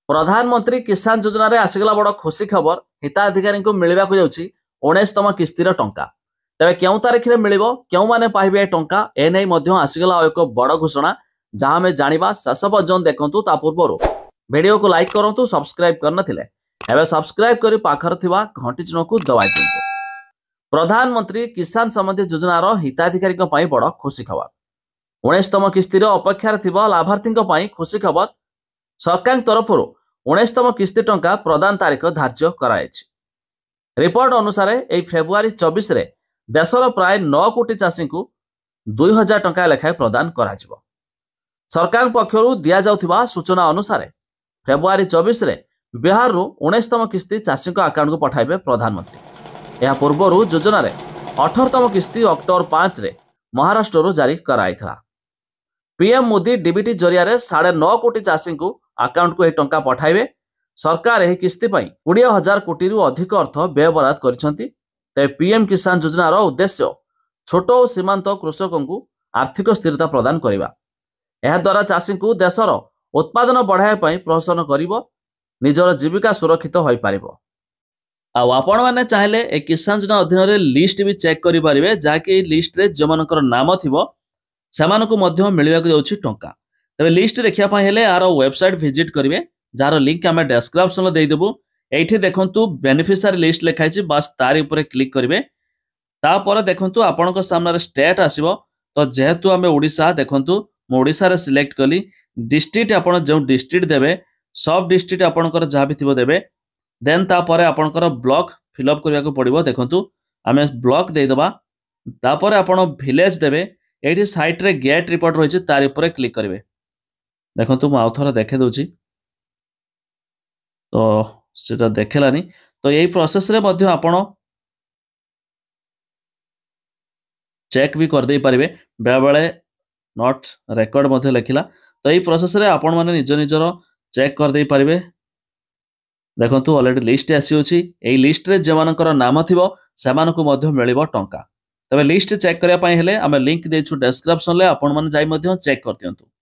प्रधानमंत्री किसान योजना रे आसीगला बड़ खुशी खबर हिताधिकारी को मिलवा जाଉଛି 19तम किस्तीर टंका। तेबे केउ तारीख रे मिलिबो केउ माने पाइबे टंका एनै मध्य आसीगला एक बड़ घोषणा जहां हमें जानिबा शेष पर्यंत देखंतु। ता पूर्व वीडियो को लाइक करंतु, सब्सक्राइब करनथिले एबे सब्सक्राइब करी पाखर थिबा घंटी चिन्ह को दबाइ दियंतु। प्रधानमंत्री किसान सम्बन्धी योजना रो हिताधिकारी को पई बड़ खुशी खबर। 19तम किस्तीर अपेक्षा थिबा लाभार्थी को पई खुशी खबर। सरकार तरफ 19तम किस्ती टंका प्रदान तारीख धार्य करायछि। रिपोर्ट अनुसार एई फेब्रुआरी 24 रे देशर प्राय 9 कोटी चाषी को 2000 टंका लेखाएं प्रदान कराजिबो। सरकार पक्षरु दिया जाउथिबा सूचना अनुसार फेब्रुआरी 24 रे बिहार रु 19तम किस्ती चाषी अकाउंट को पठाइबे प्रधानमंत्री। यह पूर्वरु योजना रे 18तम किस्ती अक्टोबर 5 रे महाराष्ट्र रु जारी कराइथला। पीएम मोदी डीबीटी जरिया 9.5 कोटी चाषी को अकाउंट को यह टंका पठाइबे। सरकार यह किस्ती 20,000 कोटी रु अधिक अर्थ व्यय बराद करिसेंती। तेबे पीएम किसान योजना रो उद्देश्य छोट और सीमांत कृषकों को आर्थिक स्थिरता प्रदान करिबा। यह द्वारा चाषी को देशर उत्पादन बढ़ाइबा पई प्रोत्साहन करिवो, निजर जीविका सुरक्षित होई पारिबो। आपण माने चाहिले ए किसान योजना अधीन रे लिस्ट भी चेक करि पारिबे, जाके लिस्ट रे जमानकर नाम थिबो सेमानकु मध्य मिलिबा को जाउछि टंका। तबे लिस्ट देखिया पई हेले आरो वेबसाइट विजिट करिवे, जार लिंक आमे डिस्क्रिप्शन रे देइ देबु। एठी देखंतु बेनिफिशियरी लिस्ट लेखाइ छि, बस तारि ऊपर क्लिक करिवे। तापर देखंतु आपनको सामने रे स्टेट आसीबो। तो जेहेतु आमे ओडिसा देखंतु मो ओडिसा रे सिलेक्ट कली। डिस्ट्रिक्ट आपण जो डिस्ट्रिक्ट देबे सब डिस्ट्रिक्ट आपनकर जहा भी थिबो देबे। देन तापर आपनकर ब्लॉक फिल अप करिया को पड़िबो। देखंतु आमे ब्लॉक देइ दबा। तापर आपण विलेज देबे। एठी साइट रे गेट रिपोर्ट रहि छि, तारि ऊपर क्लिक करिवे। देखंतु मो आउथरा देखे दोछि, तो सेटा देखेलानी। तो यही प्रोसेस रे मध्य आपण चेक भी कर दे पारिबे। बेले बेले नॉट रेकॉर्ड मध्य लेखिला, तो यही प्रोसेस रे आपण माने निज निजर चेक कर दे पारिबे। देखंतु ऑलरेडी लिस्ट आसी अछि। एई लिस्ट रे जेमानकर नाम थिबो सेमानकु मध्य मिलिबो टंका। तबे लिस्ट चेक करिया पई हेले आमे लिंक देछु डिस्क्रिप्शन ले, आपण माने जाई मध्य चेक कर दियंतु।